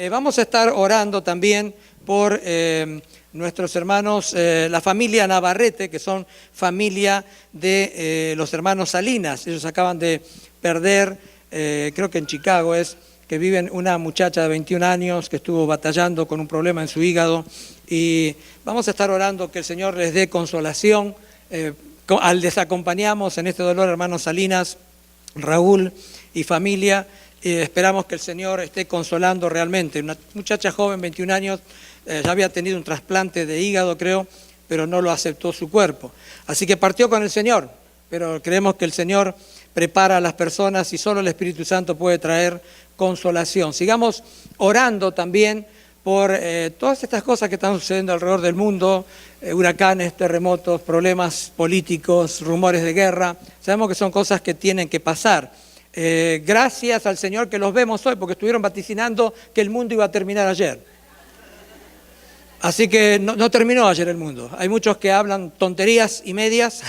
Vamos a estar orando también por nuestros hermanos, la familia Navarrete, que son familia de los hermanos Salinas. Ellos acaban de perder, creo que en Chicago que viven una muchacha de 21 años que estuvo batallando con un problema en su hígado. Y vamos a estar orando que el Señor les dé consolación. Les acompañamos en este dolor, hermanos Salinas, Raúl y familia. Esperamos que el Señor esté consolando realmente. Una muchacha joven, 21 años, ya había tenido un trasplante de hígado, creo, pero no lo aceptó su cuerpo. Así que partió con el Señor, pero creemos que el Señor prepara a las personas y solo el Espíritu Santo puede traer consolación. Sigamos orando también por todas estas cosas que están sucediendo alrededor del mundo, huracanes, terremotos, problemas políticos, rumores de guerra. Sabemos que son cosas que tienen que pasar. Gracias al Señor que los vemos hoy, porque estuvieron vaticinando que el mundo iba a terminar ayer. Así que no terminó ayer el mundo. Hay muchos que hablan tonterías y medias,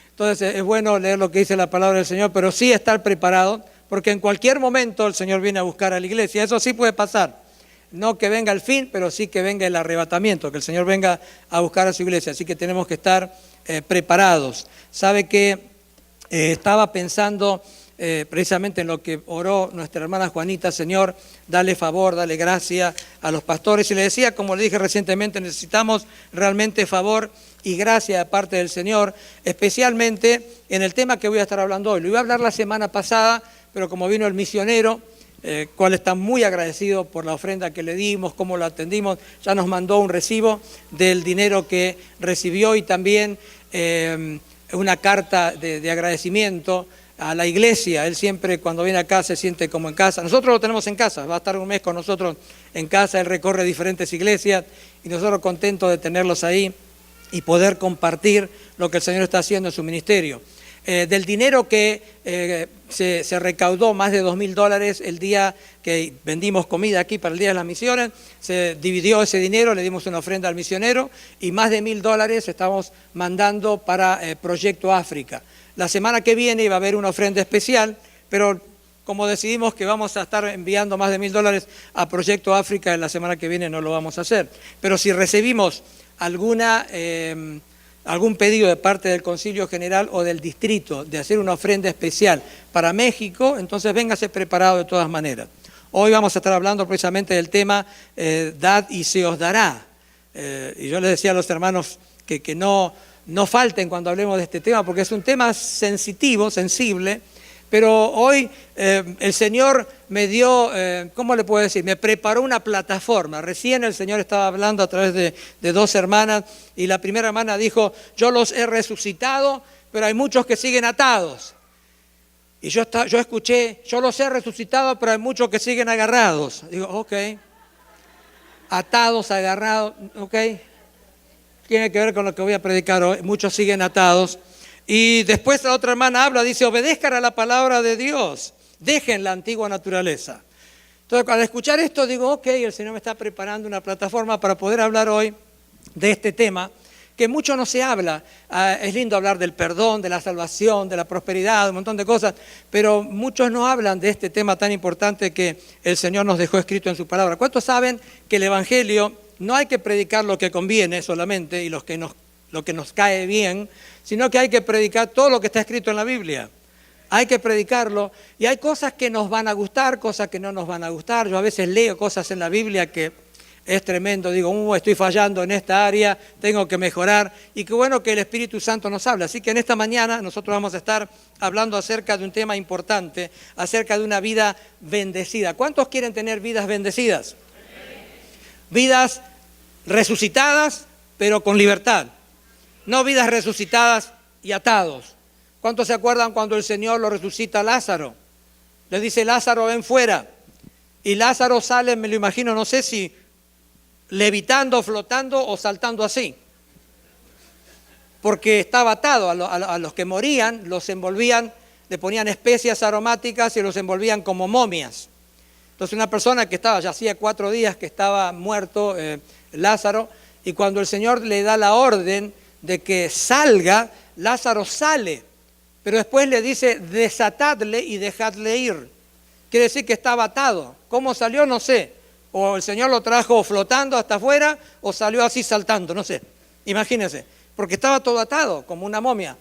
entonces es bueno leer lo que dice la palabra del Señor, pero sí estar preparado, porque en cualquier momento el Señor viene a buscar a la iglesia. Eso sí puede pasar. No que venga el fin, pero sí que venga el arrebatamiento, que el Señor venga a buscar a su iglesia. Así que tenemos que estar preparados. Sabe que estaba pensando precisamente en lo que oró nuestra hermana Juanita: Señor, dale favor, dale gracia a los pastores. Y le decía, como le dije recientemente, necesitamos realmente favor y gracia de parte del Señor, especialmente en el tema que voy a estar hablando hoy. Lo iba a hablar la semana pasada, pero como vino el misionero, cual está muy agradecido por la ofrenda que le dimos, cómo lo atendimos, ya nos mandó un recibo del dinero que recibió y también una carta de agradecimiento a la iglesia. Él siempre cuando viene acá se siente como en casa. Nosotros lo tenemos en casa, va a estar un mes con nosotros en casa. Él recorre diferentes iglesias y nosotros contentos de tenerlos ahí y poder compartir lo que el Señor está haciendo en su ministerio. Del dinero que se recaudó, más de $2,000 el día que vendimos comida aquí para el Día de las Misiones, se dividió ese dinero, le dimos una ofrenda al misionero y más de $1,000 estamos mandando para Proyecto África. La semana que viene iba a haber una ofrenda especial, pero como decidimos que vamos a estar enviando más de $1,000 a Proyecto África, en la semana que viene no lo vamos a hacer. Pero si recibimos algún pedido de parte del Concilio General o del Distrito de hacer una ofrenda especial para México, entonces véngase preparado de todas maneras. Hoy vamos a estar hablando precisamente del tema dad y se os dará. Y yo les decía a los hermanos que no falten cuando hablemos de este tema, porque es un tema sensitivo, sensible, pero hoy el Señor me dio, ¿cómo le puedo decir? Me preparó una plataforma. Recién el Señor estaba hablando a través de dos hermanas y la primera hermana dijo: yo los he resucitado, pero hay muchos que siguen atados. Y yo escuché: yo los he resucitado, pero hay muchos que siguen agarrados. Digo, ok, atados, agarrados, ok. Tiene que ver con lo que voy a predicar hoy. Muchos siguen atados. Y después la otra hermana habla, dice: obedezcan a la palabra de Dios, dejen la antigua naturaleza. Entonces, al escuchar esto digo, ok, el Señor me está preparando una plataforma para poder hablar hoy de este tema, que mucho no se habla. Es lindo hablar del perdón, de la salvación, de la prosperidad, un montón de cosas, pero muchos no hablan de este tema tan importante que el Señor nos dejó escrito en su palabra. ¿Cuántos saben que el Evangelio no hay que predicar lo que conviene solamente y lo que nos cae bien, sino que hay que predicar todo lo que está escrito en la Biblia? Hay que predicarlo y hay cosas que nos van a gustar, cosas que no nos van a gustar. Yo a veces leo cosas en la Biblia que es tremendo, digo, estoy fallando en esta área, tengo que mejorar, y qué bueno que el Espíritu Santo nos habla. Así que en esta mañana nosotros vamos a estar hablando acerca de un tema importante, acerca de una vida bendecida. ¿Cuántos quieren tener vidas bendecidas? Vidas resucitadas, pero con libertad. No vidas resucitadas y atados. ¿Cuántos se acuerdan cuando el Señor lo resucita a Lázaro? Le dice: Lázaro, ven fuera. Y Lázaro sale, me lo imagino, no sé si levitando, flotando o saltando así. Porque estaba atado. A los que morían, los envolvían, le ponían especias aromáticas y los envolvían como momias. Entonces una persona que ya hacía 4 días que estaba muerto, Lázaro, y cuando el Señor le da la orden de que salga, Lázaro sale, pero después le dice: desatadle y dejadle ir. Quiere decir que estaba atado. ¿Cómo salió? No sé, O el Señor lo trajo flotando hasta afuera o salió así saltando, no sé. Imagínense, porque estaba todo atado, como una momia.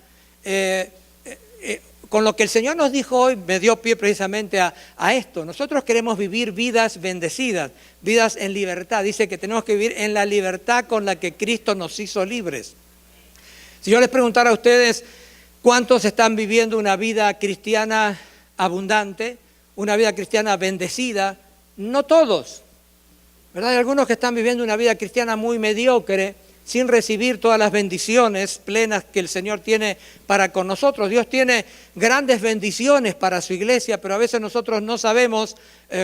Con lo que el Señor nos dijo hoy, me dio pie precisamente a esto. Nosotros queremos vivir vidas bendecidas, vidas en libertad. Dice que tenemos que vivir en la libertad con la que Cristo nos hizo libres. Si yo les preguntara a ustedes, ¿cuántos están viviendo una vida cristiana abundante, una vida cristiana bendecida? No todos, ¿verdad? Hay algunos que están viviendo una vida cristiana muy mediocre, sin recibir todas las bendiciones plenas que el Señor tiene para con nosotros. Dios tiene grandes bendiciones para su iglesia, pero a veces nosotros no sabemos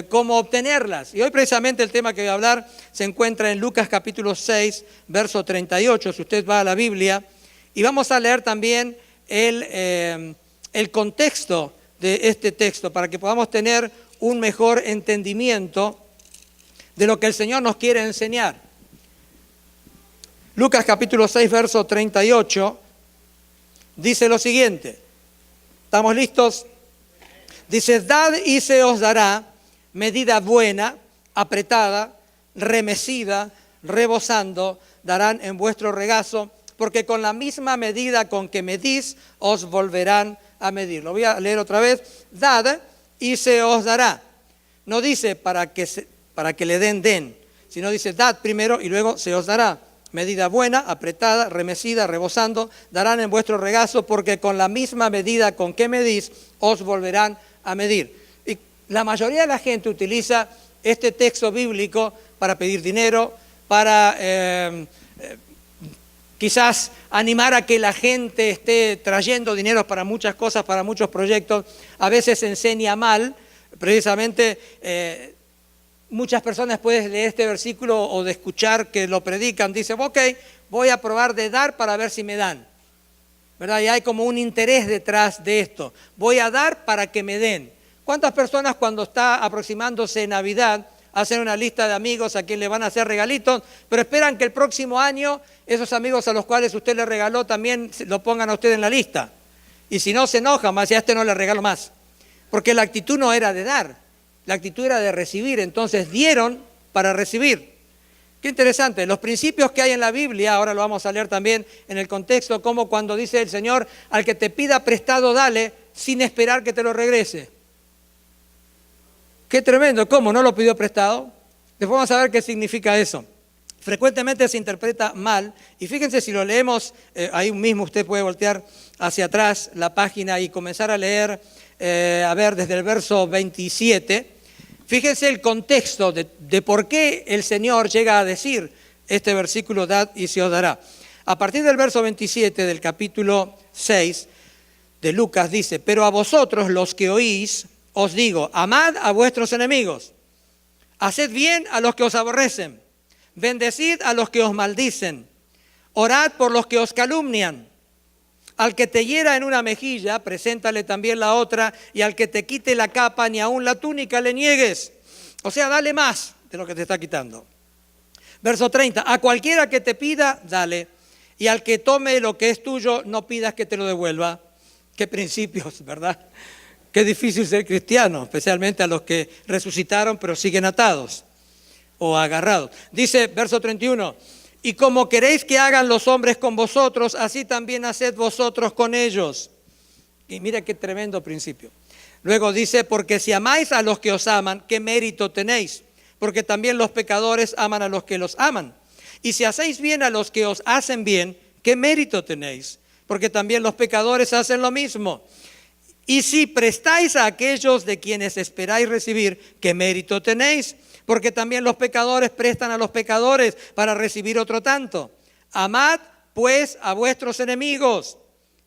cómo obtenerlas. Y hoy precisamente el tema que voy a hablar se encuentra en Lucas capítulo 6, verso 38, si usted va a la Biblia, y vamos a leer también el contexto de este texto para que podamos tener un mejor entendimiento de lo que el Señor nos quiere enseñar. Lucas capítulo 6, verso 38, dice lo siguiente. ¿Estamos listos? Dice, dad y se os dará medida buena, apretada, remecida, rebosando, darán en vuestro regazo, porque con la misma medida con que medís, os volverán a medir. Lo voy a leer otra vez. Dad y se os dará. No dice para que le den, sino dice dad primero y luego se os dará. Medida buena, apretada, remecida, rebosando, darán en vuestro regazo, porque con la misma medida con que medís, os volverán a medir. Y la mayoría de la gente utiliza este texto bíblico para pedir dinero, para quizás animar a que la gente esté trayendo dinero para muchas cosas, para muchos proyectos. A veces se enseña mal, precisamente. Muchas personas pueden leer este versículo o de escuchar que lo predican, dicen, ok, voy a probar de dar para ver si me dan, ¿verdad? Y hay como un interés detrás de esto. Voy a dar para que me den. ¿Cuántas personas cuando está aproximándose Navidad hacen una lista de amigos a quien le van a hacer regalitos, pero esperan que el próximo año esos amigos a los cuales usted le regaló también lo pongan a usted en la lista? Y si no, se enojan, más, ya a este no le regalo más. Porque la actitud no era de dar. La actitud era de recibir, entonces dieron para recibir. Qué interesante, los principios que hay en la Biblia, ahora lo vamos a leer también en el contexto, como cuando dice el Señor, al que te pida prestado, dale, sin esperar que te lo regrese. Qué tremendo, ¿cómo? ¿No lo pidió prestado? Después vamos a ver qué significa eso. Frecuentemente se interpreta mal, y fíjense si lo leemos, ahí mismo usted puede voltear hacia atrás la página y comenzar a leer, desde el verso 27, fíjense el contexto de por qué el Señor llega a decir este versículo, dad y se os dará. A partir del verso 27 del capítulo 6 de Lucas dice, pero a vosotros los que oís, os digo, amad a vuestros enemigos, haced bien a los que os aborrecen, bendecid a los que os maldicen, orad por los que os calumnian. Al que te hiera en una mejilla, preséntale también la otra, y al que te quite la capa, ni aun la túnica le niegues. O sea, dale más de lo que te está quitando. Verso 30, a cualquiera que te pida, dale, y al que tome lo que es tuyo, no pidas que te lo devuelva. Qué principios, ¿verdad? Qué difícil ser cristiano, especialmente a los que resucitaron pero siguen atados o agarrados. Dice, verso 31, y como queréis que hagan los hombres con vosotros, así también haced vosotros con ellos. Y mira qué tremendo principio. Luego dice, porque si amáis a los que os aman, ¿qué mérito tenéis? Porque también los pecadores aman a los que los aman. Y si hacéis bien a los que os hacen bien, ¿qué mérito tenéis? Porque también los pecadores hacen lo mismo. Y si prestáis a aquellos de quienes esperáis recibir, ¿qué mérito tenéis? Porque también los pecadores prestan a los pecadores para recibir otro tanto. Amad pues a vuestros enemigos.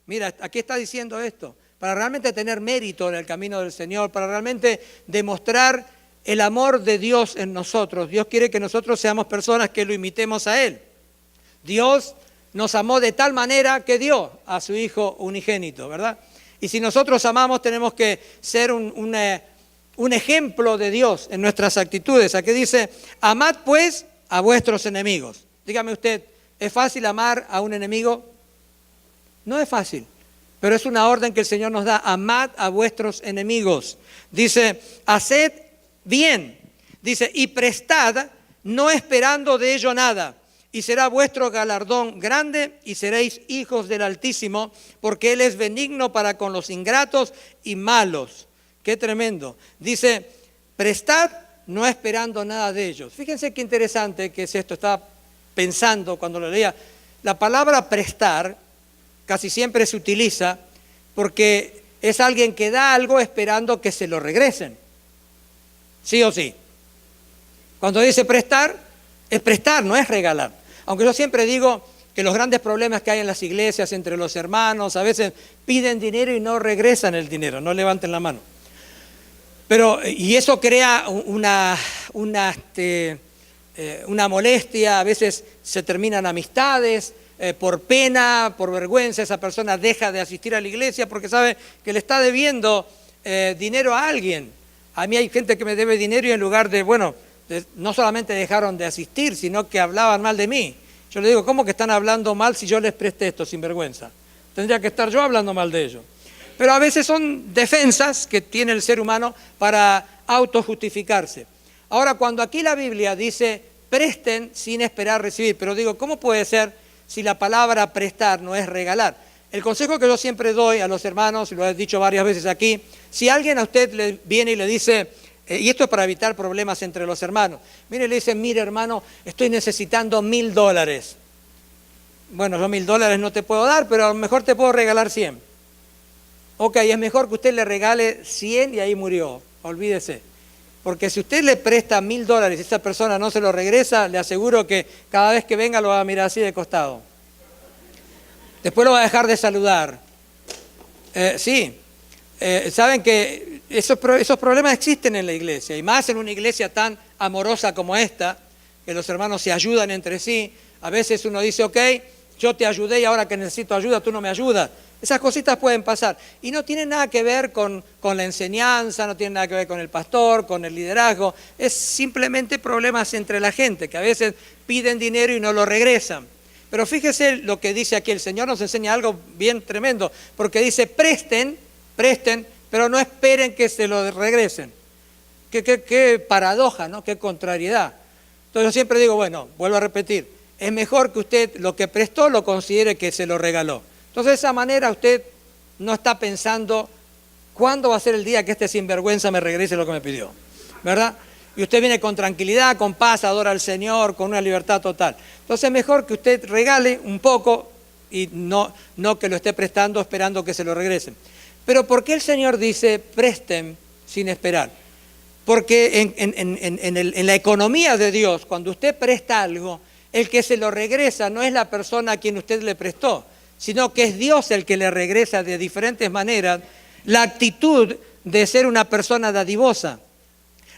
Mira, aquí está diciendo esto, para realmente tener mérito en el camino del Señor, para realmente demostrar el amor de Dios en nosotros. Dios quiere que nosotros seamos personas que lo imitemos a Él. Dios nos amó de tal manera que dio a su Hijo unigénito, ¿verdad? Y si nosotros amamos, tenemos que ser un ejemplo de Dios en nuestras actitudes. Aquí dice, amad pues a vuestros enemigos. Dígame usted, ¿es fácil amar a un enemigo? No es fácil, pero es una orden que el Señor nos da. Amad a vuestros enemigos. Dice, haced bien. Dice, y prestad, no esperando de ello nada, y será vuestro galardón grande, y seréis hijos del Altísimo, porque Él es benigno para con los ingratos y malos. Qué tremendo. Dice, prestad, no esperando nada de ellos. Fíjense qué interesante que es esto. Estaba pensando cuando lo leía. La palabra prestar casi siempre se utiliza porque es alguien que da algo esperando que se lo regresen. ¿Sí o sí? Cuando dice prestar, es prestar, no es regalar. Aunque yo siempre digo que los grandes problemas que hay en las iglesias entre los hermanos, a veces piden dinero y no regresan el dinero, no levanten la mano. Y eso crea una molestia, a veces se terminan amistades, por pena, por vergüenza, esa persona deja de asistir a la iglesia porque sabe que le está debiendo dinero a alguien. A mí hay gente que me debe dinero y en lugar de, no solamente dejaron de asistir, sino que hablaban mal de mí. Yo le digo, ¿cómo que están hablando mal si yo les presté esto sin vergüenza? Tendría que estar yo hablando mal de ellos. Pero a veces son defensas que tiene el ser humano para autojustificarse. Ahora, cuando aquí la Biblia dice, presten sin esperar recibir, pero digo, ¿cómo puede ser si la palabra prestar no es regalar? El consejo que yo siempre doy a los hermanos, y lo he dicho varias veces aquí, si alguien a usted le viene y le dice, y esto es para evitar problemas entre los hermanos, mire, le dice, mire hermano, estoy necesitando $1,000. Bueno, yo $1,000 no te puedo dar, pero a lo mejor te puedo regalar 100. Ok, es mejor que usted le regale 100 y ahí murió, olvídese. Porque si usted le presta $1,000 y esa persona no se lo regresa, le aseguro que cada vez que venga lo va a mirar así de costado. Después lo va a dejar de saludar. Saben que esos problemas existen en la iglesia, y más en una iglesia tan amorosa como esta, que los hermanos se ayudan entre sí. A veces uno dice, ok, yo te ayudé y ahora que necesito ayuda tú no me ayudas. Esas cositas pueden pasar y no tienen nada que ver con la enseñanza, no tienen nada que ver con el pastor, con el liderazgo. Es simplemente problemas entre la gente que a veces piden dinero y no lo regresan. Pero fíjese lo que dice aquí, el Señor nos enseña algo bien tremendo, porque dice presten, pero no esperen que se lo regresen. Qué paradoja, ¿no? Qué contrariedad. Entonces yo siempre digo, vuelvo a repetir, es mejor que usted lo que prestó lo considere que se lo regaló. Entonces de esa manera usted no está pensando cuándo va a ser el día que este sinvergüenza me regrese lo que me pidió, ¿verdad? Y usted viene con tranquilidad, con paz, adora al Señor, con una libertad total. Entonces es mejor que usted regale un poco y no que lo esté prestando esperando que se lo regresen. Pero ¿por qué el Señor dice presten sin esperar? Porque en la economía de Dios, cuando usted presta algo, el que se lo regresa no es la persona a quien usted le prestó, sino que es Dios el que le regresa de diferentes maneras la actitud de ser una persona dadivosa.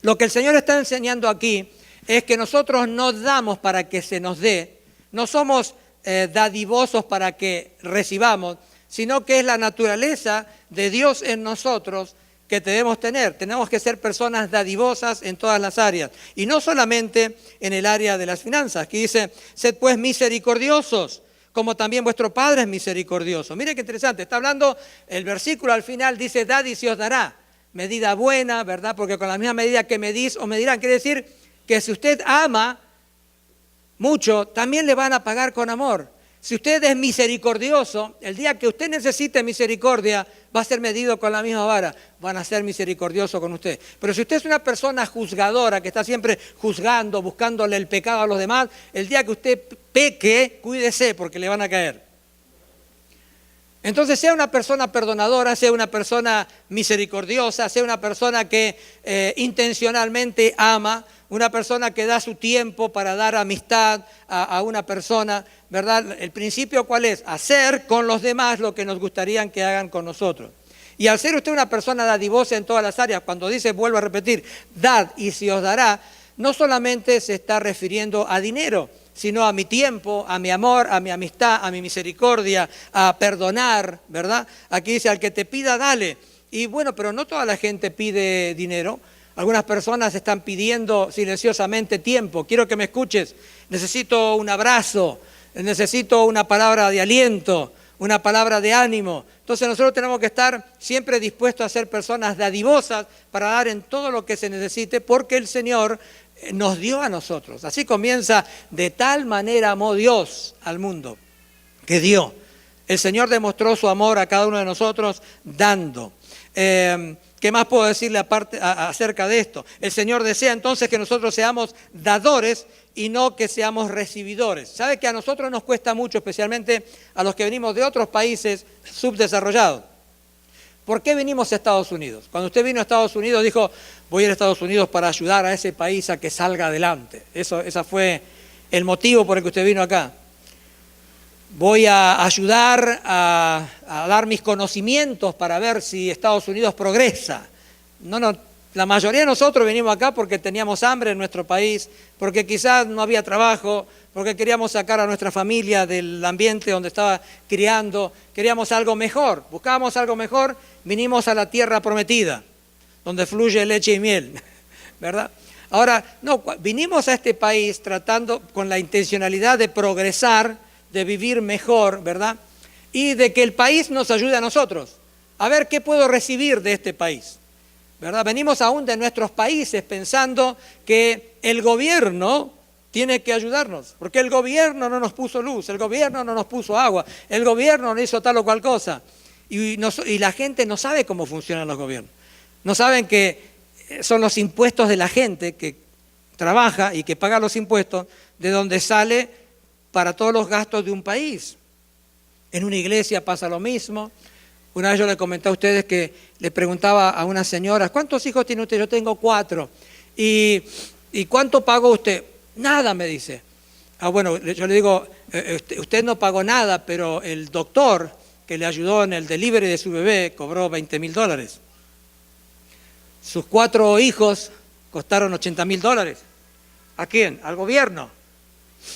Lo que el Señor está enseñando aquí es que nosotros no damos para que se nos dé, no somos dadivosos para que recibamos, sino que es la naturaleza de Dios en nosotros que debemos tener. Tenemos que ser personas dadivosas en todas las áreas, y no solamente en el área de las finanzas. Aquí dice, sed pues misericordiosos, como también vuestro Padre es misericordioso. Mire qué interesante, está hablando, el versículo al final dice, dad y se os dará. Medida buena, ¿verdad? Porque con la misma medida que medís os medirán. Quiere decir que si usted ama mucho, también le van a pagar con amor. Si usted es misericordioso, el día que usted necesite misericordia, va a ser medido con la misma vara. Van a ser misericordiosos con usted. Pero si usted es una persona juzgadora, que está siempre juzgando, buscándole el pecado a los demás, el día que usted peque, cuídese porque le van a caer. Entonces, sea una persona perdonadora, sea una persona misericordiosa, sea una persona que intencionalmente ama, una persona que da su tiempo para dar amistad a una persona, ¿verdad? El principio, ¿cuál es? Hacer con los demás lo que nos gustaría que hagan con nosotros. Y al ser usted una persona dadivosa en todas las áreas, cuando dice, vuelvo a repetir, dad y se os dará, no solamente se está refiriendo a dinero, sino a mi tiempo, a mi amor, a mi amistad, a mi misericordia, a perdonar, ¿verdad? Aquí dice, al que te pida, dale. Y bueno, pero no toda la gente pide dinero. Algunas personas están pidiendo silenciosamente tiempo. Quiero que me escuches. Necesito un abrazo, necesito una palabra de aliento, una palabra de ánimo. Entonces nosotros tenemos que estar siempre dispuestos a ser personas dadivosas para dar en todo lo que se necesite, porque el Señor nos dio a nosotros. Así comienza: de tal manera amó Dios al mundo, que dio. El Señor demostró su amor a cada uno de nosotros dando. ¿Qué más puedo decirle acerca de esto? El Señor desea entonces que nosotros seamos dadores y no que seamos recibidores. ¿Sabe que a nosotros nos cuesta mucho, especialmente a los que venimos de otros países subdesarrollados? ¿Por qué venimos a Estados Unidos? Cuando usted vino a Estados Unidos dijo: voy a ir a Estados Unidos para ayudar a ese país a que salga adelante. Ese fue el motivo por el que usted vino acá. Voy a ayudar a dar mis conocimientos para ver si Estados Unidos progresa. No, la mayoría de nosotros venimos acá porque teníamos hambre en nuestro país, porque quizás no había trabajo, porque queríamos sacar a nuestra familia del ambiente donde estaba criando, queríamos algo mejor, buscábamos algo mejor, vinimos a la tierra prometida, donde fluye leche y miel, ¿verdad? Ahora, no, vinimos a este país tratando con la intencionalidad de progresar, de vivir mejor, ¿verdad? Y de que el país nos ayude a nosotros. A ver qué puedo recibir de este país, ¿verdad? Venimos aún de nuestros países pensando que el gobierno tiene que ayudarnos, porque el gobierno no nos puso luz, el gobierno no nos puso agua, el gobierno no hizo tal o cual cosa. Y la gente no sabe cómo funcionan los gobiernos. No saben que son los impuestos de la gente que trabaja y que paga los impuestos, de donde sale para todos los gastos de un país. En una iglesia pasa lo mismo. Una vez yo le comenté a ustedes que le preguntaba a una señora: ¿cuántos hijos tiene usted? Yo tengo 4. ¿Y cuánto pagó usted? Nada, me dice. Bueno, yo le digo: usted no pagó nada, pero el doctor que le ayudó en el delivery de su bebé cobró $20,000. Sus 4 hijos costaron $80,000. ¿A quién? Al gobierno.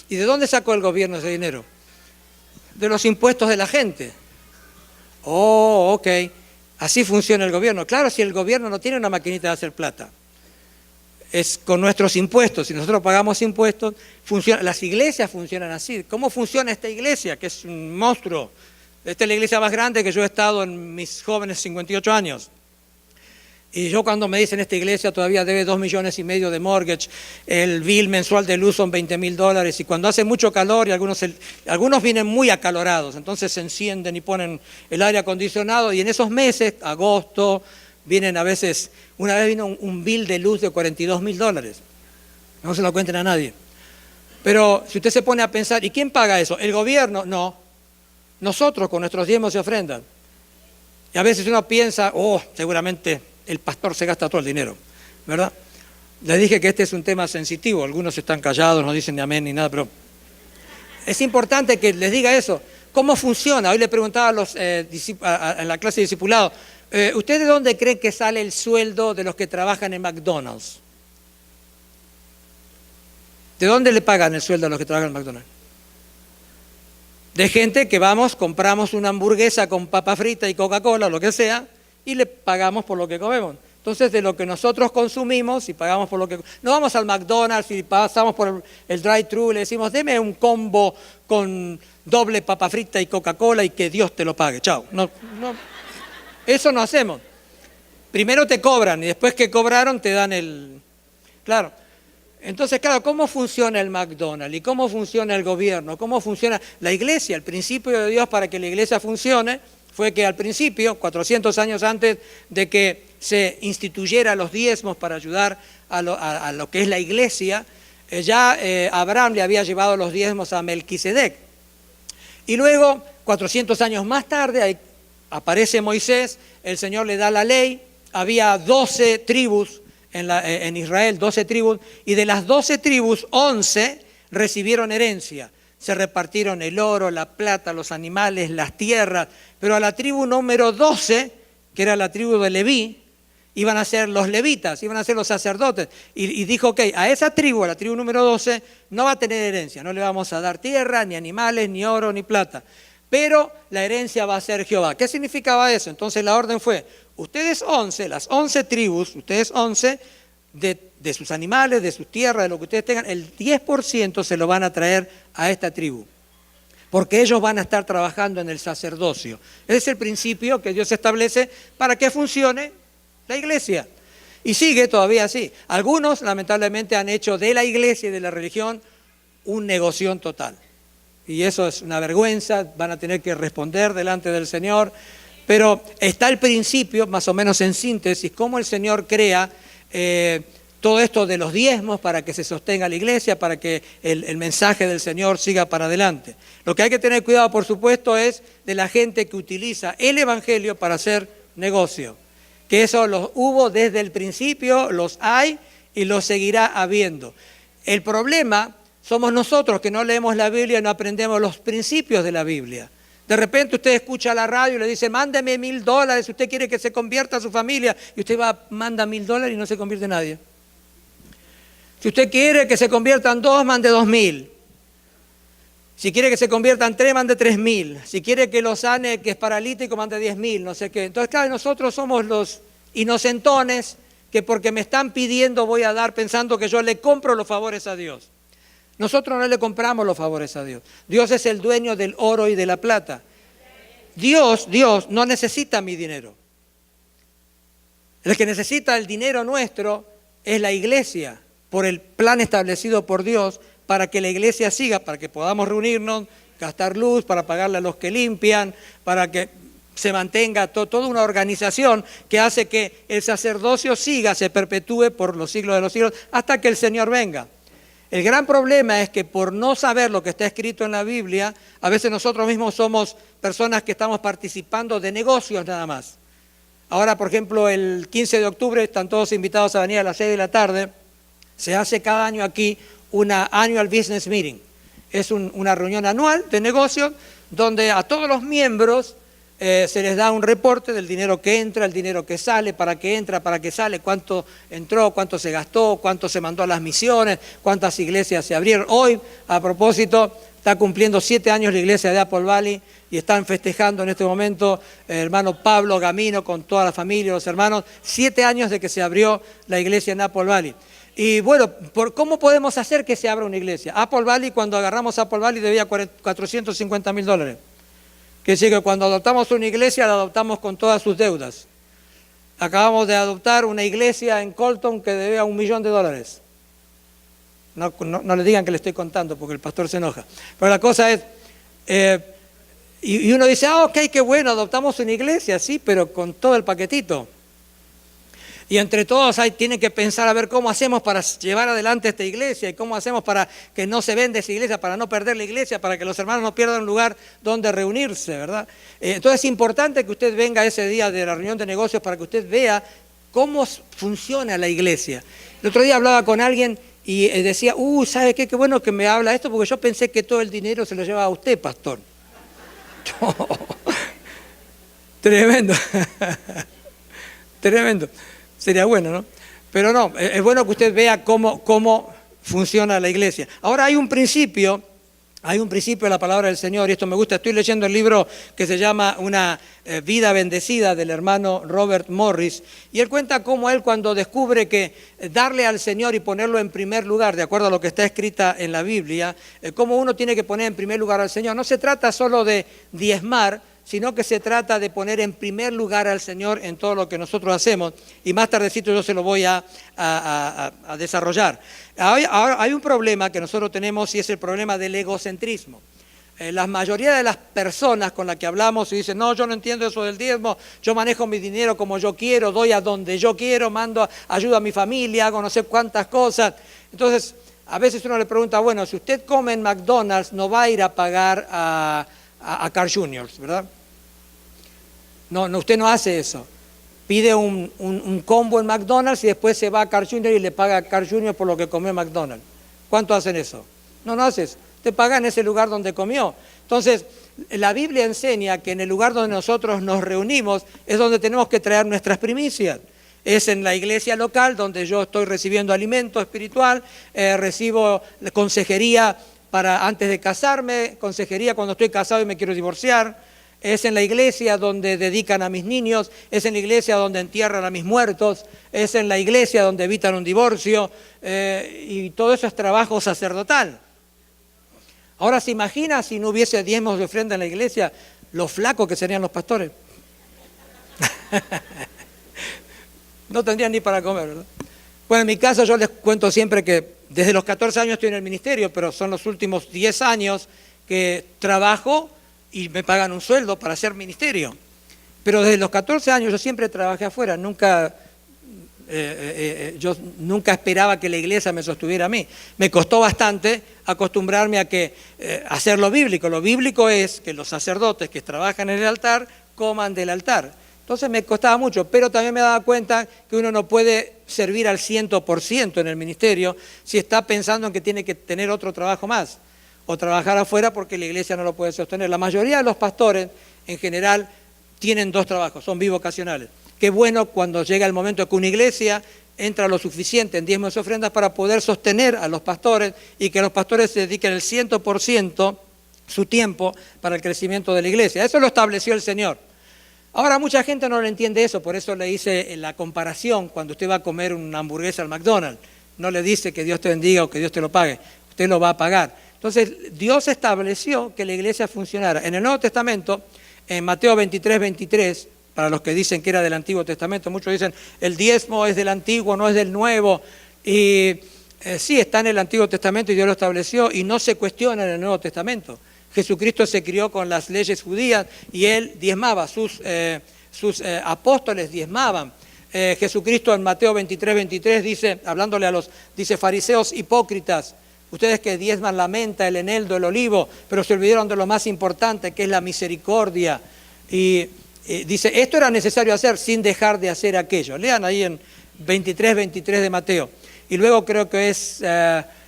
¿Y de dónde sacó el gobierno ese dinero? De los impuestos de la gente. Oh, ok. Así funciona el gobierno. Claro, si el gobierno no tiene una maquinita de hacer plata, es con nuestros impuestos. Si nosotros pagamos impuestos, las iglesias funcionan así. ¿Cómo funciona esta iglesia? Que es un monstruo. Esta es la iglesia más grande que yo he estado en mis jóvenes 58 años. Y yo, cuando me dicen: esta iglesia todavía debe 2,5 millones de mortgage, el bill mensual de luz son $20,000, y cuando hace mucho calor, y algunos vienen muy acalorados, entonces se encienden y ponen el aire acondicionado, y en esos meses, agosto, vienen a veces, una vez vino un bill de luz de $42,000. No se lo cuenten a nadie. Pero si usted se pone a pensar: ¿y quién paga eso? ¿El gobierno? No. Nosotros, con nuestros diezmos y ofrendas. Y a veces uno piensa: seguramente el pastor se gasta todo el dinero, ¿verdad? Les dije que este es un tema sensitivo, algunos están callados, no dicen ni amén ni nada, pero es importante que les diga eso. ¿Cómo funciona? Hoy le preguntaba en la clase de discipulado: ¿ustedes de dónde creen que sale el sueldo de los que trabajan en McDonald's? ¿De dónde le pagan el sueldo a los que trabajan en McDonald's? De gente que vamos, compramos una hamburguesa con papa frita y Coca-Cola, lo que sea, y le pagamos por lo que comemos. Entonces, de lo que nosotros consumimos y pagamos por lo que... No vamos al McDonald's y pasamos por el drive-thru y le decimos: deme un combo con doble papa frita y Coca-Cola y que Dios te lo pague. Chao. No, eso no hacemos. Primero te cobran y después que cobraron te dan el... Claro. Entonces, claro, ¿cómo funciona el McDonald's? ¿Y cómo funciona el gobierno? ¿Cómo funciona la iglesia? El principio de Dios para que la iglesia funcione fue que al principio, 400 años antes de que se instituyera los diezmos para ayudar a lo que es la iglesia, Abraham le había llevado los diezmos a Melquisedec. Y luego, 400 años más tarde, ahí aparece Moisés, el Señor le da la ley, había 12 tribus en Israel, 12 tribus, y de las 12 tribus, 11 recibieron herencia. Se repartieron el oro, la plata, los animales, las tierras, pero a la tribu número 12, que era la tribu de Leví, iban a ser los levitas, iban a ser los sacerdotes. Y dijo: ok, a esa tribu, a la tribu número 12, no va a tener herencia, no le vamos a dar tierra, ni animales, ni oro, ni plata. Pero la herencia va a ser Jehová. ¿Qué significaba eso? Entonces la orden fue: ustedes 11, las 11 tribus, ustedes 11, de sus animales, de sus tierras, de lo que ustedes tengan, el 10% se lo van a traer a esta tribu. porque ellos van a estar trabajando en el sacerdocio. Ese es el principio que Dios establece para que funcione la iglesia. Y sigue todavía así. Algunos, lamentablemente, han hecho de la iglesia y de la religión un negocio total. Y eso es una vergüenza, van a tener que responder delante del Señor. Pero está el principio, más o menos en síntesis, cómo el Señor crea todo esto de los diezmos para que se sostenga la iglesia, para que el mensaje del Señor siga para adelante. Lo que hay que tener cuidado, por supuesto, es de la gente que utiliza el Evangelio para hacer negocio. Que eso los hubo desde el principio, los hay y los seguirá habiendo. El problema somos nosotros que no leemos la Biblia y no aprendemos los principios de la Biblia. De repente usted escucha la radio y le dice, mándeme $1,000, si usted quiere que se convierta a su familia, y usted va, manda $1,000 y no se convierte nadie. Si usted quiere que se conviertan 2, mande 2,000. Si quiere que se conviertan 3, mande 3,000. Si quiere que lo sane, que es paralítico, mande 10,000, no sé qué. Entonces, claro, nosotros somos los inocentones que porque me están pidiendo voy a dar pensando que yo le compro los favores a Dios. Nosotros no le compramos los favores a Dios. Dios es el dueño del oro y de la plata. Dios no necesita mi dinero. El que necesita el dinero nuestro es la iglesia, por el plan establecido por Dios, para que la iglesia siga, para que podamos reunirnos, gastar luz, para pagarle a los que limpian, para que se mantenga toda una organización que hace que el sacerdocio siga, se perpetúe por los siglos de los siglos, hasta que el Señor venga. El gran problema es que por no saber lo que está escrito en la Biblia, a veces nosotros mismos somos personas que estamos participando de negocios nada más. Ahora, por ejemplo, el 15 de octubre están todos invitados a venir a las 6 de la tarde. Se hace cada año aquí una Annual Business Meeting. Es una reunión anual de negocios donde a todos los miembros se les da un reporte del dinero que entra, el dinero que sale, para qué entra, para qué sale, cuánto entró, cuánto se gastó, cuánto se mandó a las misiones, cuántas iglesias se abrieron. Hoy, a propósito, está cumpliendo 7 años la iglesia de Apple Valley y están festejando en este momento el hermano Pablo Gamino con toda la familia, los hermanos, 7 años de que se abrió la iglesia en Apple Valley. Y bueno, ¿cómo podemos hacer que se abra una iglesia? Apple Valley, cuando agarramos Apple Valley, debía $450,000. Que decir que cuando adoptamos una iglesia, la adoptamos con todas sus deudas. Acabamos de adoptar una iglesia en Colton que debía $1,000,000. No le digan que le estoy contando porque el pastor se enoja. Pero la cosa es, y uno dice, ok, qué bueno, adoptamos una iglesia, sí, pero con todo el paquetito. Y entre todos tienen que pensar a ver cómo hacemos para llevar adelante esta iglesia y cómo hacemos para que no se venda esa iglesia, para no perder la iglesia, para que los hermanos no pierdan un lugar donde reunirse, ¿verdad? Entonces es importante que usted venga ese día de la reunión de negocios para que usted vea cómo funciona la iglesia. El otro día hablaba con alguien y decía, ¿sabe qué? Qué bueno que me habla esto porque yo pensé que todo el dinero se lo llevaba a usted, pastor. Tremendo. Tremendo. Sería bueno, ¿no? Pero no, es bueno que usted vea cómo funciona la iglesia. Ahora hay un principio de la palabra del Señor, y esto me gusta. Estoy leyendo el libro que se llama Una vida bendecida, del hermano Robert Morris, y él cuenta cómo él, cuando descubre que darle al Señor y ponerlo en primer lugar, de acuerdo a lo que está escrita en la Biblia, cómo uno tiene que poner en primer lugar al Señor. No se trata solo de diezmar, sino que se trata de poner en primer lugar al Señor en todo lo que nosotros hacemos, y más tardecito yo se lo voy a desarrollar. Ahora hay un problema que nosotros tenemos, y es el problema del egocentrismo. La mayoría de las personas con las que hablamos y dicen, no, yo no entiendo eso del diezmo, yo manejo mi dinero como yo quiero, doy a donde yo quiero, mando ayuda a mi familia, hago no sé cuántas cosas. Entonces, a veces uno le pregunta, bueno, si usted come en McDonald's, no va a ir a pagar a Carl Jr., ¿verdad? No, usted no hace eso. Pide un combo en McDonald's y después se va a Carl Jr. y le paga a Carl Jr. por lo que comió en McDonald's. ¿Cuánto hacen eso? No haces. Te paga en ese lugar donde comió. Entonces, la Biblia enseña que en el lugar donde nosotros nos reunimos es donde tenemos que traer nuestras primicias. Es en la iglesia local donde yo estoy recibiendo alimento espiritual, recibo consejería para antes de casarme, consejería cuando estoy casado y me quiero divorciar. Es en la iglesia donde dedican a mis niños, es en la iglesia donde entierran a mis muertos, es en la iglesia donde evitan un divorcio, y todo eso es trabajo sacerdotal. Ahora se imagina si no hubiese diezmos de ofrenda en la iglesia, lo flacos que serían los pastores. No tendrían ni para comer, ¿verdad? Bueno, en mi caso yo les cuento siempre que desde los 14 años estoy en el ministerio, pero son los últimos 10 años que trabajo y me pagan un sueldo para hacer ministerio. Pero desde los 14 años yo siempre trabajé afuera, yo nunca esperaba que la iglesia me sostuviera a mí. Me costó bastante acostumbrarme a hacer lo bíblico. Lo bíblico es que los sacerdotes que trabajan en el altar coman del altar. Entonces me costaba mucho, pero también me daba cuenta que uno no puede servir al 100% en el ministerio si está pensando en que tiene que tener otro trabajo más o trabajar afuera porque la iglesia no lo puede sostener. La mayoría de los pastores, en general, tienen dos trabajos, son bivocacionales. Qué bueno cuando llega el momento de que una iglesia entra lo suficiente en diezmos y ofrendas para poder sostener a los pastores y que los pastores se dediquen el 100% su tiempo para el crecimiento de la iglesia. Eso lo estableció el Señor. Ahora mucha gente no lo entiende eso, por eso le hice la comparación cuando usted va a comer una hamburguesa al McDonald's. No le dice que Dios te bendiga o que Dios te lo pague, usted lo va a pagar. Entonces Dios estableció que la iglesia funcionara. En el Nuevo Testamento, en Mateo 23, para los que dicen que era del Antiguo Testamento, muchos dicen el diezmo es del Antiguo, no es del Nuevo. Y sí, está en el Antiguo Testamento y Dios lo estableció y no se cuestiona en el Nuevo Testamento. Jesucristo se crió con las leyes judías y Él diezmaba, sus apóstoles diezmaban. Jesucristo en Mateo 23 dice, hablándole dice, fariseos hipócritas, ustedes que diezman la menta, el eneldo, el olivo, pero se olvidaron de lo más importante que es la misericordia. Y dice, esto era necesario hacer sin dejar de hacer aquello. Lean ahí en 23 de Mateo. Y luego creo que es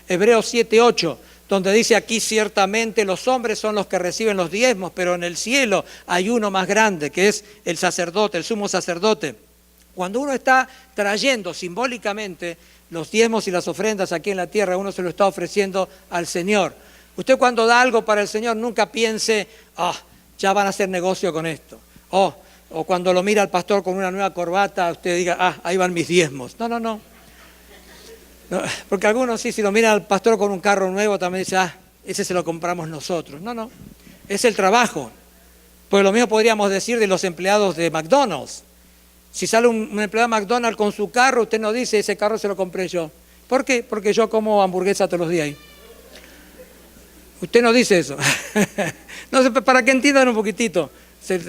Hebreos 7:8. Donde dice aquí ciertamente los hombres son los que reciben los diezmos, pero en el cielo hay uno más grande, que es el sacerdote, el sumo sacerdote. Cuando uno está trayendo simbólicamente los diezmos y las ofrendas aquí en la tierra, uno se lo está ofreciendo al Señor. Usted cuando da algo para el Señor nunca piense, ya van a hacer negocio con esto. O cuando lo mira al pastor con una nueva corbata, usted diga, ahí van mis diezmos. No. No, porque algunos sí, si lo miran al pastor con un carro nuevo, también dice, ese se lo compramos nosotros. No, es el trabajo. Pues lo mismo podríamos decir de los empleados de McDonald's. Si sale un empleado de McDonald's con su carro, usted no dice, ese carro se lo compré yo. ¿Por qué? Porque yo como hamburguesa todos los días ahí. Usted no dice eso. No sé, para que entiendan un poquitito.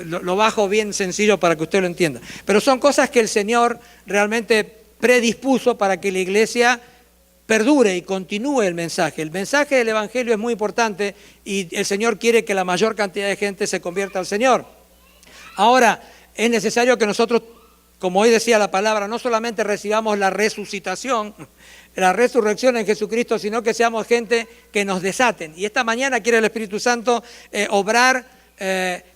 Lo bajo bien sencillo para que usted lo entienda. Pero son cosas que el Señor realmente predispuso para que la iglesia perdure y continúe el mensaje. El mensaje del Evangelio es muy importante y el Señor quiere que la mayor cantidad de gente se convierta al Señor. Ahora, es necesario que nosotros, como hoy decía la palabra, no solamente recibamos la resucitación, la resurrección en Jesucristo, sino que seamos gente que nos desaten. Y esta mañana quiere el Espíritu Santo obrar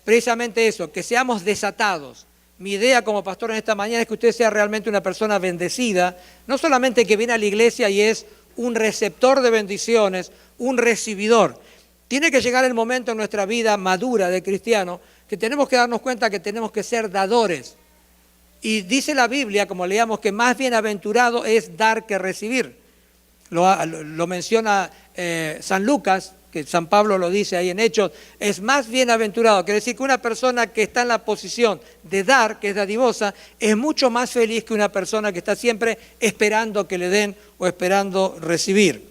precisamente eso, que seamos desatados. Mi idea como pastor en esta mañana es que usted sea realmente una persona bendecida, no solamente que viene a la iglesia y es un receptor de bendiciones, un recibidor. Tiene que llegar el momento en nuestra vida madura de cristiano que tenemos que darnos cuenta que tenemos que ser dadores. Y dice la Biblia, como leíamos, que más bienaventurado es dar que recibir. Lo menciona San Lucas, que San Pablo lo dice ahí en Hechos, es más bienaventurado. Quiere decir que una persona que está en la posición de dar, que es dadivosa, es mucho más feliz que una persona que está siempre esperando que le den o esperando recibir.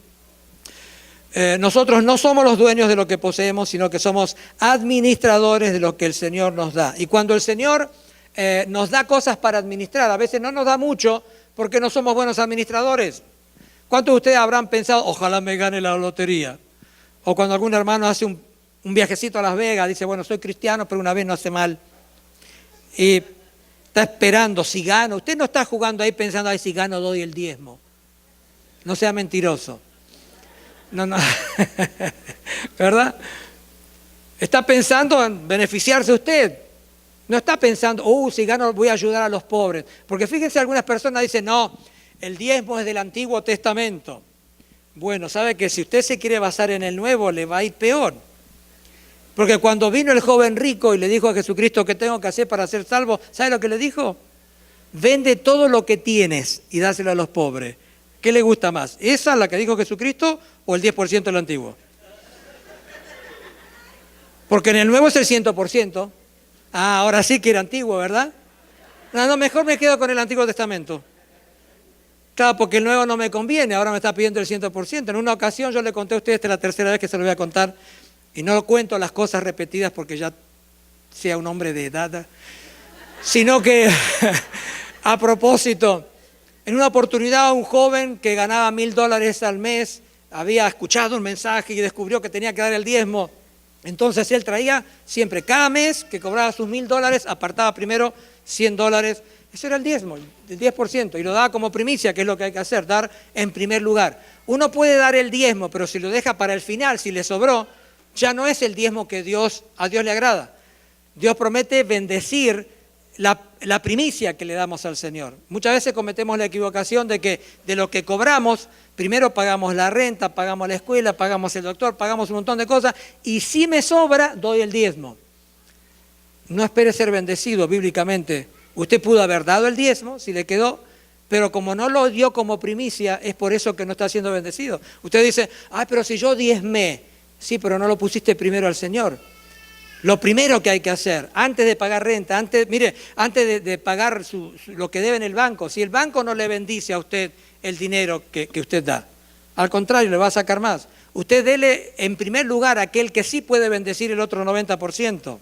Nosotros no somos los dueños de lo que poseemos, sino que somos administradores de lo que el Señor nos da. Y cuando el Señor nos da cosas para administrar, a veces no nos da mucho porque no somos buenos administradores. ¿Cuántos de ustedes habrán pensado, ojalá me gane la lotería? O cuando algún hermano hace un viajecito a Las Vegas, dice, bueno, soy cristiano, pero una vez no hace mal. Y está esperando, si gano. Usted no está jugando ahí pensando, si gano doy el diezmo. No sea mentiroso. No. ¿Verdad? Está pensando en beneficiarse usted. No está pensando, si gano voy a ayudar a los pobres. Porque fíjense, algunas personas dicen, no, el diezmo es del Antiguo Testamento. Bueno, sabe que si usted se quiere basar en el Nuevo, le va a ir peor. Porque cuando vino el joven rico y le dijo a Jesucristo, ¿qué tengo que hacer para ser salvo? ¿Sabe lo que le dijo? Vende todo lo que tienes y dáselo a los pobres. ¿Qué le gusta más? ¿Esa, la que dijo Jesucristo, o el 10% del Antiguo? Porque en el nuevo es el 100%. Ah, ahora sí que era antiguo, ¿verdad? No, mejor me quedo con el Antiguo Testamento. Claro, porque el nuevo no me conviene, ahora me está pidiendo el 100%. En una ocasión yo le conté a ustedes, esta es la tercera vez que se lo voy a contar, y no cuento las cosas repetidas porque ya sea un hombre de edad, sino que a propósito, en una oportunidad un joven que ganaba $1,000 al mes había escuchado un mensaje y descubrió que tenía que dar el diezmo. Entonces él traía siempre, cada mes que cobraba sus $1,000, apartaba primero $100. Eso era el diezmo, el 10%, y lo daba como primicia, que es lo que hay que hacer, dar en primer lugar. Uno puede dar el diezmo, pero si lo deja para el final, si le sobró, ya no es el diezmo que a Dios le agrada. Dios promete bendecir la primicia que le damos al Señor. Muchas veces cometemos la equivocación de que de lo que cobramos, primero pagamos la renta, pagamos la escuela, pagamos el doctor, pagamos un montón de cosas, y si me sobra, doy el diezmo. No espere ser bendecido bíblicamente. Usted pudo haber dado el diezmo, si le quedó, pero como no lo dio como primicia, es por eso que no está siendo bendecido. Usted dice, pero si yo diezmé, sí, pero no lo pusiste primero al Señor. Lo primero que hay que hacer, antes de pagar renta, antes de pagar lo que debe en el banco, si el banco no le bendice a usted el dinero que usted da, al contrario, le va a sacar más. Usted dele en primer lugar a aquel que sí puede bendecir el otro 90%.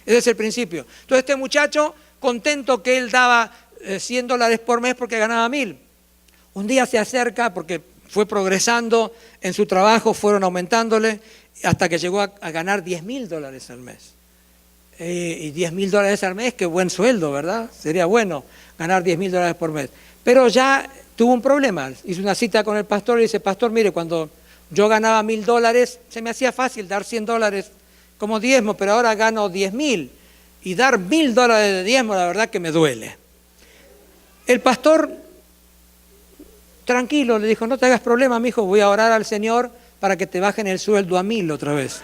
Ese es el principio. Entonces este muchacho, contento que él daba $100 por mes porque ganaba 1,000. Un día se acerca porque fue progresando en su trabajo, fueron aumentándole hasta que llegó a ganar $10,000 al mes. Y $10,000 al mes, qué buen sueldo, ¿verdad? Sería bueno ganar $10,000 por mes. Pero ya tuvo un problema. Hizo una cita con el pastor y dice, pastor, mire, cuando yo ganaba $1,000, se me hacía fácil dar $100 como diezmo, pero ahora gano 10,000. Y dar $1,000 de diezmo, la verdad que me duele. El pastor, tranquilo, le dijo, no te hagas problema, mijo, voy a orar al Señor para que te bajen el sueldo a 1,000 otra vez.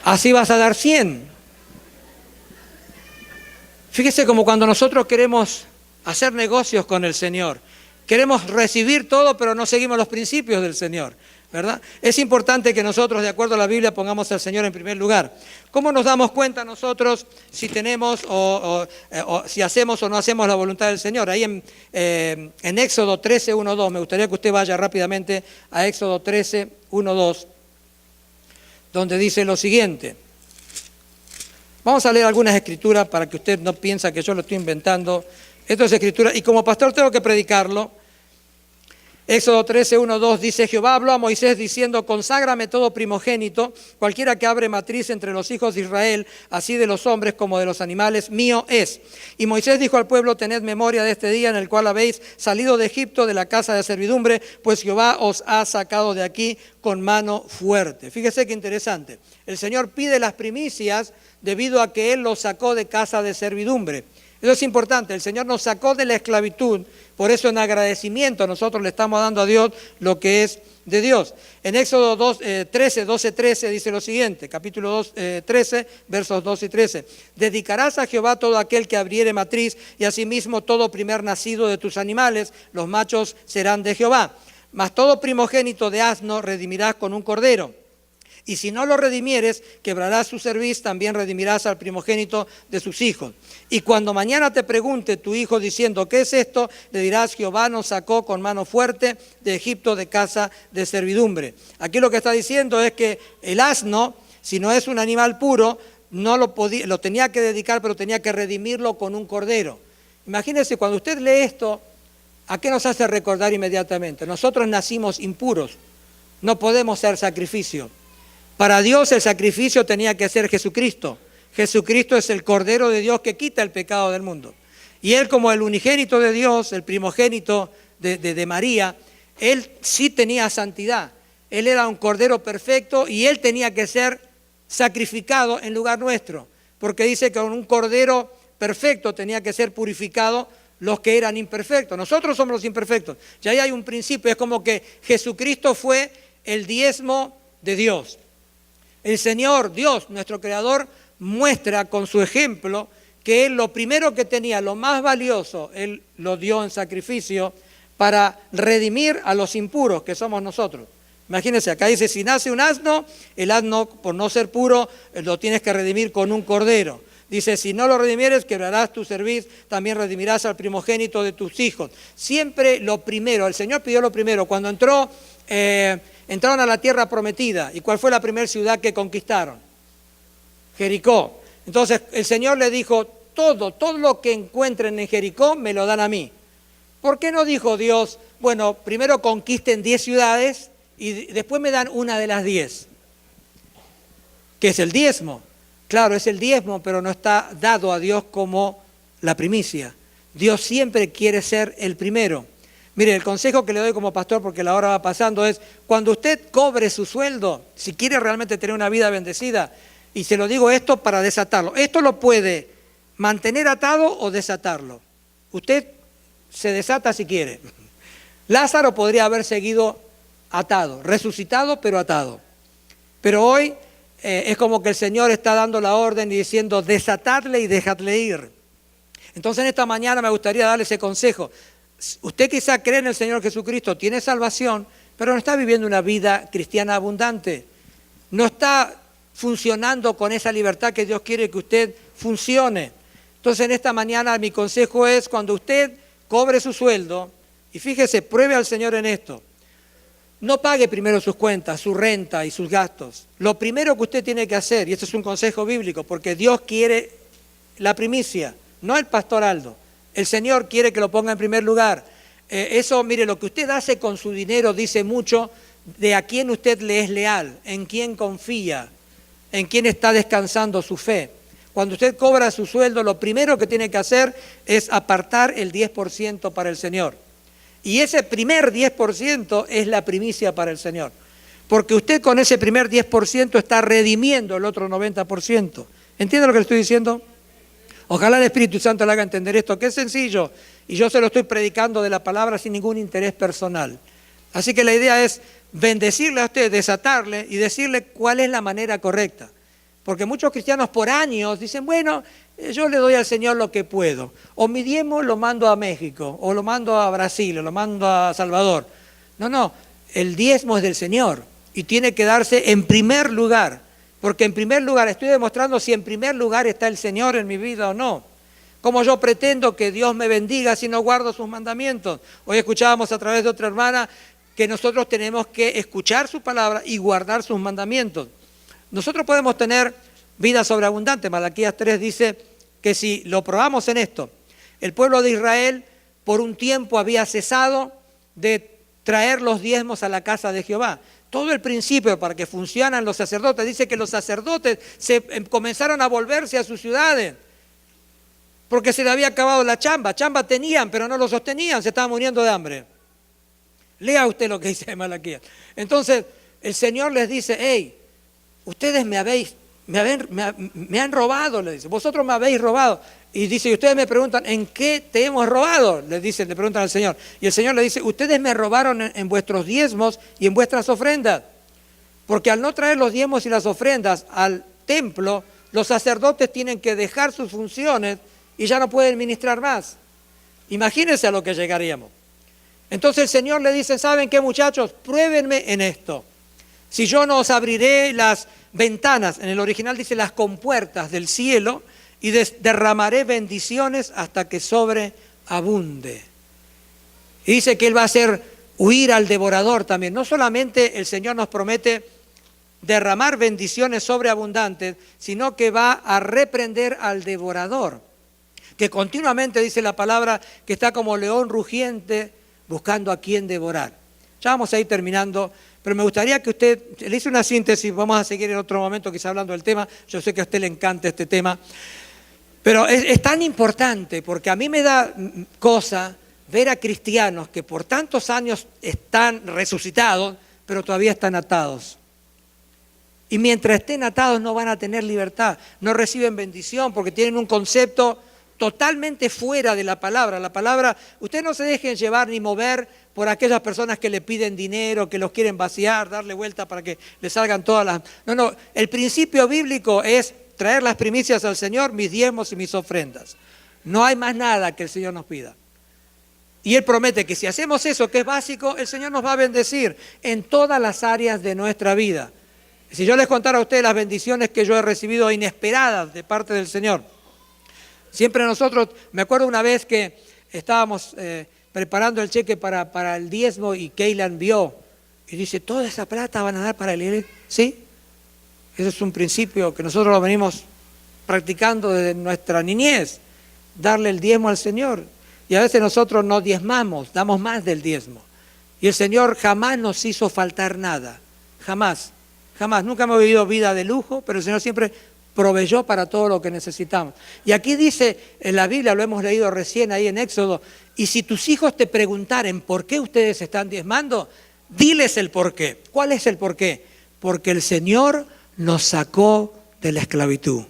Así vas a dar 100. Fíjese como cuando nosotros queremos hacer negocios con el Señor. Queremos recibir todo, pero no seguimos los principios del Señor, ¿verdad? Es importante que nosotros, de acuerdo a la Biblia, pongamos al Señor en primer lugar. ¿Cómo nos damos cuenta nosotros si tenemos o si hacemos o no hacemos la voluntad del Señor? Ahí en Éxodo 13, 1, 2, me gustaría que usted vaya rápidamente a Éxodo 13, 1, 2, donde dice lo siguiente. Vamos a leer algunas escrituras para que usted no piense que yo lo estoy inventando. Esto es escritura, y como pastor tengo que predicarlo. Éxodo 13, 1, 2 dice, Jehová habló a Moisés diciendo, conságrame todo primogénito, cualquiera que abre matriz entre los hijos de Israel, así de los hombres como de los animales, mío es. Y Moisés dijo al pueblo, tened memoria de este día en el cual habéis salido de Egipto, de la casa de servidumbre, pues Jehová os ha sacado de aquí con mano fuerte. Fíjese qué interesante. El Señor pide las primicias debido a que Él los sacó de casa de servidumbre. Eso es importante, el Señor nos sacó de la esclavitud, por eso en agradecimiento nosotros le estamos dando a Dios lo que es de Dios. En Éxodo 13 dice lo siguiente, capítulo 13, versos 2 y 13. Dedicarás a Jehová todo aquel que abriere matriz y asimismo todo primer nacido de tus animales, los machos serán de Jehová. Mas todo primogénito de asno redimirás con un cordero. Y si no lo redimieres, quebrarás su cerviz, también redimirás al primogénito de sus hijos. Y cuando mañana te pregunte tu hijo diciendo, ¿qué es esto? Le dirás, Jehová nos sacó con mano fuerte de Egipto de casa de servidumbre. Aquí lo que está diciendo es que el asno, si no es un animal puro, no lo tenía que dedicar, pero tenía que redimirlo con un cordero. Imagínense, cuando usted lee esto, ¿a qué nos hace recordar inmediatamente? Nosotros nacimos impuros, no podemos ser sacrificio. Para Dios el sacrificio tenía que ser Jesucristo. Jesucristo es el Cordero de Dios que quita el pecado del mundo. Y Él, como el unigénito de Dios, el primogénito de María, Él sí tenía santidad. Él era un Cordero perfecto y Él tenía que ser sacrificado en lugar nuestro. Porque dice que con un Cordero perfecto tenía que ser purificado los que eran imperfectos. Nosotros somos los imperfectos. Y ahí hay un principio, es como que Jesucristo fue el diezmo de Dios. El Señor, Dios, nuestro Creador, muestra con su ejemplo que Él lo primero que tenía, lo más valioso, Él lo dio en sacrificio para redimir a los impuros que somos nosotros. Imagínense, acá dice, si nace un asno, el asno por no ser puro lo tienes que redimir con un cordero. Dice, si no lo redimieres, quebrarás tu cerviz, también redimirás al primogénito de tus hijos. Siempre lo primero, el Señor pidió lo primero. Cuando entraron a la tierra prometida, ¿y cuál fue la primera ciudad que conquistaron? Jericó. Entonces el Señor le dijo, todo lo que encuentren en Jericó me lo dan a mí. ¿Por qué no dijo Dios, bueno, primero conquisten 10 ciudades y después me dan una de las 10? Que es el diezmo. Claro, es el diezmo, pero no está dado a Dios como la primicia. Dios siempre quiere ser el primero. Mire, el consejo que le doy como pastor, porque la hora va pasando, es cuando usted cobre su sueldo, si quiere realmente tener una vida bendecida, y se lo digo esto para desatarlo, esto lo puede mantener atado o desatarlo. Usted se desata si quiere. Lázaro podría haber seguido atado, resucitado pero atado. Pero hoy es como que el Señor está dando la orden y diciendo desatadle y dejadle ir. Entonces en esta mañana me gustaría darle ese consejo. Usted quizá cree en el Señor Jesucristo, tiene salvación, pero no está viviendo una vida cristiana abundante. No está funcionando con esa libertad que Dios quiere que usted funcione. Entonces en esta mañana mi consejo es cuando usted cobre su sueldo, y fíjese, pruebe al Señor en esto. No pague primero sus cuentas, su renta y sus gastos. Lo primero que usted tiene que hacer, y esto es un consejo bíblico, porque Dios quiere la primicia, no el pastor Aldo. El Señor quiere que lo ponga en primer lugar. Eso, mire, lo que usted hace con su dinero dice mucho de a quién usted le es leal, en quién confía, en quién está descansando su fe. Cuando usted cobra su sueldo, lo primero que tiene que hacer es apartar el 10% para el Señor. Y ese primer 10% es la primicia para el Señor. Porque usted con ese primer 10% está redimiendo el otro 90%. ¿Entiende lo que le estoy diciendo? Ojalá el Espíritu Santo le haga entender esto, que es sencillo. Y yo se lo estoy predicando de la palabra sin ningún interés personal. Así que la idea es bendecirle a usted, desatarle y decirle cuál es la manera correcta. Porque muchos cristianos por años dicen, bueno, yo le doy al Señor lo que puedo. O mi diezmo lo mando a México, o lo mando a Brasil, o lo mando a Salvador. No, el diezmo es del Señor y tiene que darse en primer lugar. Porque en primer lugar, estoy demostrando si en primer lugar está el Señor en mi vida o no. ¿Cómo yo pretendo que Dios me bendiga si no guardo sus mandamientos? Hoy escuchábamos a través de otra hermana que nosotros tenemos que escuchar su palabra y guardar sus mandamientos. Nosotros podemos tener vida sobreabundante. Malaquías 3 dice que si lo probamos en esto, el pueblo de Israel por un tiempo había cesado de traer los diezmos a la casa de Jehová. Todo el principio para que funcionen los sacerdotes, dice que los sacerdotes comenzaron a volverse a sus ciudades, porque se le había acabado la chamba. Chamba tenían, pero no lo sostenían, se estaban muriendo de hambre. Lea usted lo que dice Malaquías. Entonces, el Señor les dice, hey, ustedes me han robado, le dice, vosotros me habéis robado. Y dice, y ustedes me preguntan, ¿en qué te hemos robado? Le preguntan al Señor. Y el Señor le dice, ustedes me robaron en vuestros diezmos y en vuestras ofrendas. Porque al no traer los diezmos y las ofrendas al templo, los sacerdotes tienen que dejar sus funciones y ya no pueden ministrar más. Imagínense a lo que llegaríamos. Entonces el Señor le dice, ¿saben qué, muchachos? Pruébenme en esto. Si yo no os abriré las ventanas, en el original dice las compuertas del cielo, y derramaré bendiciones hasta que sobreabunde. Y dice que Él va a hacer huir al devorador también. No solamente el Señor nos promete derramar bendiciones sobreabundantes, sino que va a reprender al devorador, que continuamente dice la palabra que está como león rugiente buscando a quien devorar. Ya vamos a ir terminando, pero me gustaría que usted, le hice una síntesis, vamos a seguir en otro momento quizá hablando del tema, yo sé que a usted le encanta este tema, pero es tan importante porque a mí me da cosa ver a cristianos que por tantos años están resucitados, pero todavía están atados. Y mientras estén atados no van a tener libertad, no reciben bendición porque tienen un concepto totalmente fuera de la palabra. La palabra, ustedes no se dejen llevar ni mover por aquellas personas que le piden dinero, que los quieren vaciar, darle vuelta para que le salgan todas las... No, el principio bíblico es traer las primicias al Señor, mis diezmos y mis ofrendas. No hay más nada que el Señor nos pida. Y Él promete que si hacemos eso, que es básico, el Señor nos va a bendecir en todas las áreas de nuestra vida. Si yo les contara a ustedes las bendiciones que yo he recibido inesperadas de parte del Señor. Siempre nosotros, me acuerdo una vez que estábamos preparando el cheque para el diezmo y Keylan vio y dice, ¿toda esa plata van a dar para el iglesia? Sí, ese es un principio que nosotros lo venimos practicando desde nuestra niñez, darle el diezmo al Señor. Y a veces nosotros no diezmamos, damos más del diezmo. Y el Señor jamás nos hizo faltar nada, jamás, jamás. Nunca hemos vivido vida de lujo, pero el Señor siempre proveyó para todo lo que necesitamos. Y aquí dice en la Biblia, lo hemos leído recién ahí en Éxodo, y si tus hijos te preguntaren por qué ustedes están diezmando, diles el por qué. ¿Cuál es el por qué? Porque el Señor nos sacó de la esclavitud.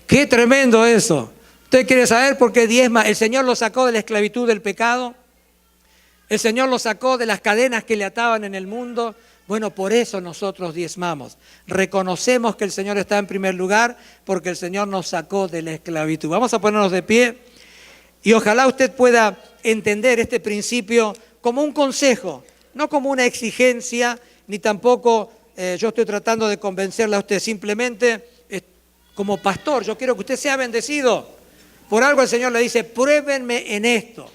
¡Qué tremendo eso! ¿Usted quiere saber por qué diezma? El Señor lo sacó de la esclavitud del pecado. El Señor lo sacó de las cadenas que le ataban en el mundo. Bueno, por eso nosotros diezmamos. Reconocemos que el Señor está en primer lugar porque el Señor nos sacó de la esclavitud. Vamos a ponernos de pie y ojalá usted pueda entender este principio como un consejo, no como una exigencia, ni tampoco yo estoy tratando de convencerle a usted. Simplemente como pastor, yo quiero que usted sea bendecido. Por algo el Señor le dice, pruébenme en esto.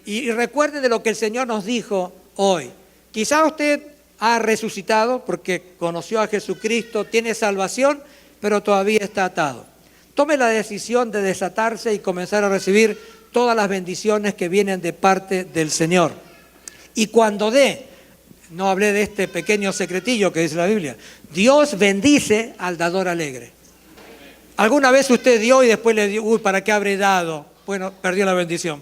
Y recuerden de lo que el Señor nos dijo hoy. Quizá usted ha resucitado porque conoció a Jesucristo, tiene salvación, pero todavía está atado. Tome la decisión de desatarse y comenzar a recibir todas las bendiciones que vienen de parte del Señor. Y cuando dé, no hablé de este pequeño secretillo que dice la Biblia, Dios bendice al dador alegre. ¿Alguna vez usted dio y después le dio, uy, ¿para qué habré dado? Bueno, perdió la bendición.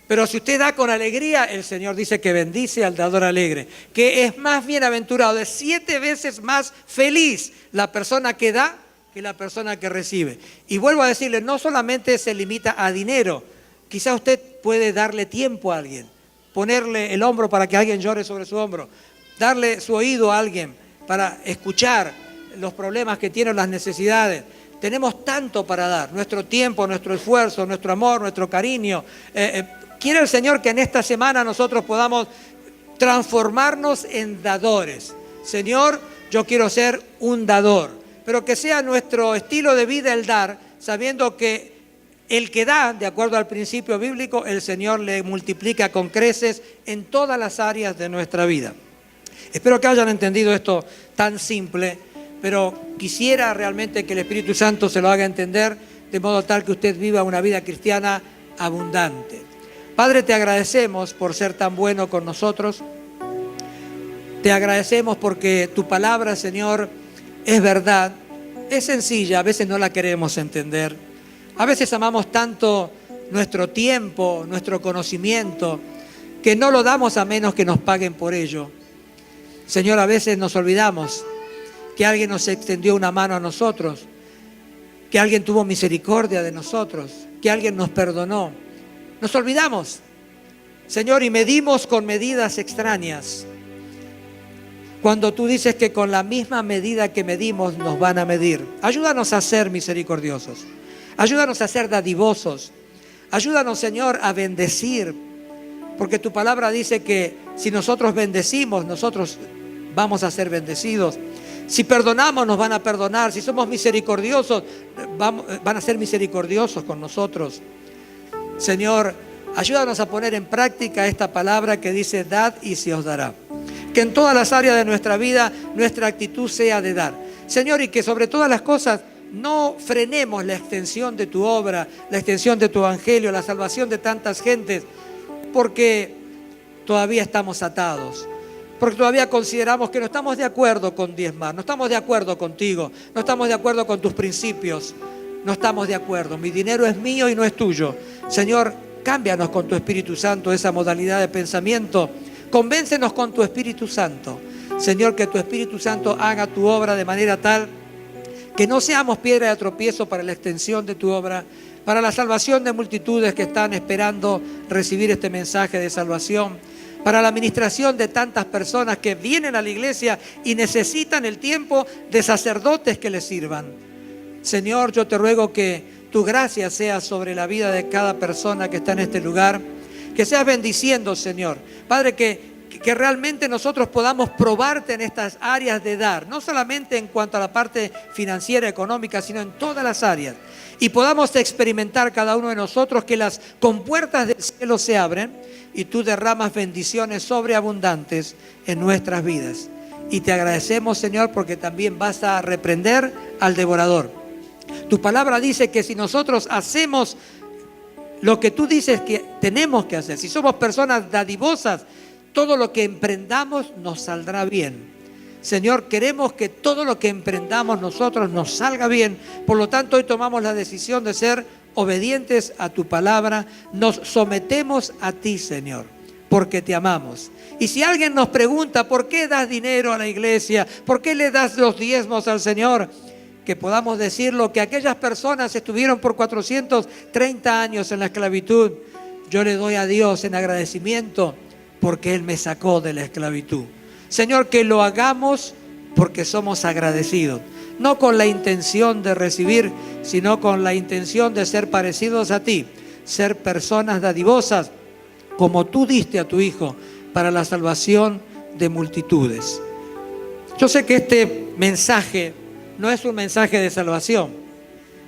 Pero si usted da con alegría, el Señor dice que bendice al dador alegre, que es más bienaventurado, es 7 veces más feliz la persona que da que la persona que recibe. Y vuelvo a decirle, no solamente se limita a dinero, quizá usted puede darle tiempo a alguien, ponerle el hombro para que alguien llore sobre su hombro, darle su oído a alguien para escuchar los problemas que tienen, las necesidades. Tenemos tanto para dar, nuestro tiempo, nuestro esfuerzo, nuestro amor, nuestro cariño. Quiere el Señor que en esta semana nosotros podamos transformarnos en dadores. Señor, yo quiero ser un dador, pero que sea nuestro estilo de vida el dar, sabiendo que el que da, de acuerdo al principio bíblico, el Señor le multiplica con creces en todas las áreas de nuestra vida. Espero que hayan entendido esto tan simple, pero quisiera realmente que el Espíritu Santo se lo haga entender de modo tal que usted viva una vida cristiana abundante. Padre, te agradecemos por ser tan bueno con nosotros. Te agradecemos porque tu palabra, Señor, es verdad, es sencilla, a veces no la queremos entender. A veces amamos tanto nuestro tiempo, nuestro conocimiento, que no lo damos a menos que nos paguen por ello. Señor, a veces nos olvidamos que alguien nos extendió una mano a nosotros, que alguien tuvo misericordia de nosotros, que alguien nos perdonó. Nos olvidamos, Señor, y medimos con medidas extrañas. Cuando tú dices que con la misma medida que medimos nos van a medir. Ayúdanos a ser misericordiosos. Ayúdanos a ser dadivosos. Ayúdanos, Señor, a bendecir. Porque tu palabra dice que si nosotros bendecimos, nosotros vamos a ser bendecidos. Si perdonamos, nos van a perdonar. Si somos misericordiosos, van a ser misericordiosos con nosotros. Señor, ayúdanos a poner en práctica esta palabra que dice, dad y se os dará. Que en todas las áreas de nuestra vida, nuestra actitud sea de dar. Señor, y que sobre todas las cosas no frenemos la extensión de tu obra, la extensión de tu evangelio, la salvación de tantas gentes, porque todavía estamos atados. Porque todavía consideramos que no estamos de acuerdo con diezmar, no estamos de acuerdo contigo, no estamos de acuerdo con tus principios, no estamos de acuerdo. Mi dinero es mío y no es tuyo. Señor, cámbianos con tu Espíritu Santo esa modalidad de pensamiento. Convéncenos con tu Espíritu Santo. Señor, que tu Espíritu Santo haga tu obra de manera tal que no seamos piedra de tropiezo para la extensión de tu obra, para la salvación de multitudes que están esperando recibir este mensaje de salvación, para la administración de tantas personas que vienen a la iglesia y necesitan el tiempo de sacerdotes que les sirvan. Señor, yo te ruego que tu gracia sea sobre la vida de cada persona que está en este lugar, que seas bendiciendo, Señor. Padre, que realmente nosotros podamos probarte en estas áreas de dar, no solamente en cuanto a la parte financiera, económica, sino en todas las áreas. Y podamos experimentar cada uno de nosotros que las compuertas del cielo se abren y tú derramas bendiciones sobreabundantes en nuestras vidas. Y te agradecemos, Señor, porque también vas a reprender al devorador. Tu palabra dice que si nosotros hacemos lo que tú dices que tenemos que hacer, si somos personas dadivosas, todo lo que emprendamos nos saldrá bien. Señor, queremos que todo lo que emprendamos nosotros nos salga bien. Por lo tanto, hoy tomamos la decisión de ser obedientes a tu palabra. Nos sometemos a ti, Señor, porque te amamos. Y si alguien nos pregunta, ¿por qué das dinero a la iglesia? ¿Por qué le das los diezmos al Señor? Que podamos decirlo, que aquellas personas estuvieron por 430 años en la esclavitud. Yo le doy a Dios en agradecimiento porque Él me sacó de la esclavitud. Señor, que lo hagamos porque somos agradecidos, no con la intención de recibir, sino con la intención de ser parecidos a ti, ser personas dadivosas, como tú diste a tu Hijo para la salvación de multitudes. Yo sé que este mensaje no es un mensaje de salvación,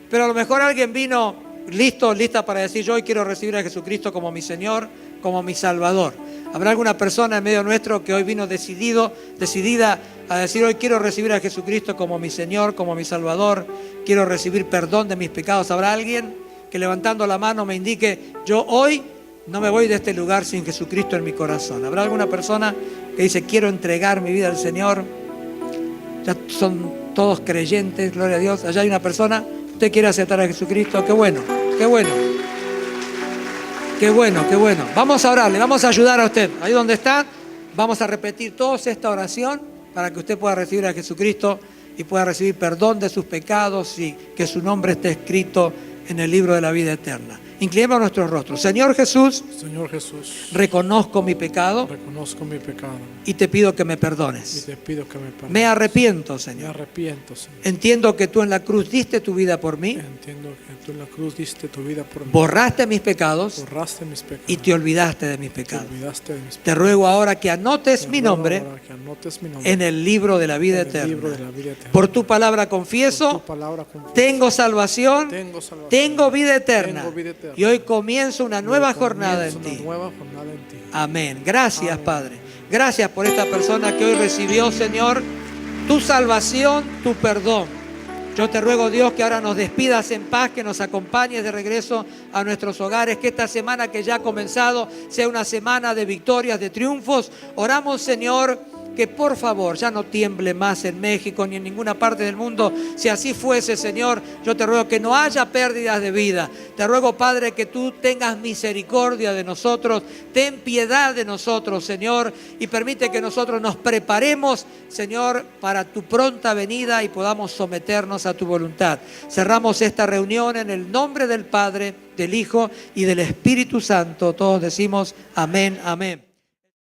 pero a lo mejor alguien vino lista para decir: yo hoy quiero recibir a Jesucristo como mi Señor, como mi Salvador. Habrá alguna persona en medio nuestro que hoy vino decidida a decir: hoy quiero recibir a Jesucristo como mi Señor, como mi Salvador, quiero recibir perdón de mis pecados. ¿Habrá alguien que levantando la mano me indique: yo hoy no me voy de este lugar sin Jesucristo en mi corazón? ¿Habrá alguna persona que dice: quiero entregar mi vida al Señor? Ya son todos creyentes, gloria a Dios. Allá hay una persona: usted quiere aceptar a Jesucristo. Qué bueno, qué bueno. Qué bueno, qué bueno. Vamos a orarle, vamos a ayudar a usted. Ahí donde está, vamos a repetir todos esta oración para que usted pueda recibir a Jesucristo y pueda recibir perdón de sus pecados y que su nombre esté escrito en el libro de la vida eterna. Inclinemos nuestros rostros. Señor Jesús, reconozco mi pecado y te pido que me perdones. Me arrepiento, Señor. Entiendo que tú en la cruz diste tu vida por mí. Borraste mis pecados y te olvidaste de mis pecados. Te ruego ahora que anotes mi nombre en el libro de la vida eterna. Por tu palabra confieso, tengo salvación, tengo vida eterna. Y hoy comienzo una nueva jornada en ti. Amén. Gracias, Padre. Gracias por esta persona que hoy recibió, Señor, tu salvación, tu perdón. Yo te ruego, Dios, que ahora nos despidas en paz, que nos acompañes de regreso a nuestros hogares, que esta semana que ya ha comenzado sea una semana de victorias, de triunfos. Oramos, Señor, que por favor ya no tiemble más en México ni en ninguna parte del mundo. Si así fuese, Señor, yo te ruego que no haya pérdidas de vida. Te ruego, Padre, que tú tengas misericordia de nosotros, ten piedad de nosotros, Señor, y permite que nosotros nos preparemos, Señor, para tu pronta venida y podamos someternos a tu voluntad. Cerramos esta reunión en el nombre del Padre, del Hijo y del Espíritu Santo. Todos decimos amén, amén.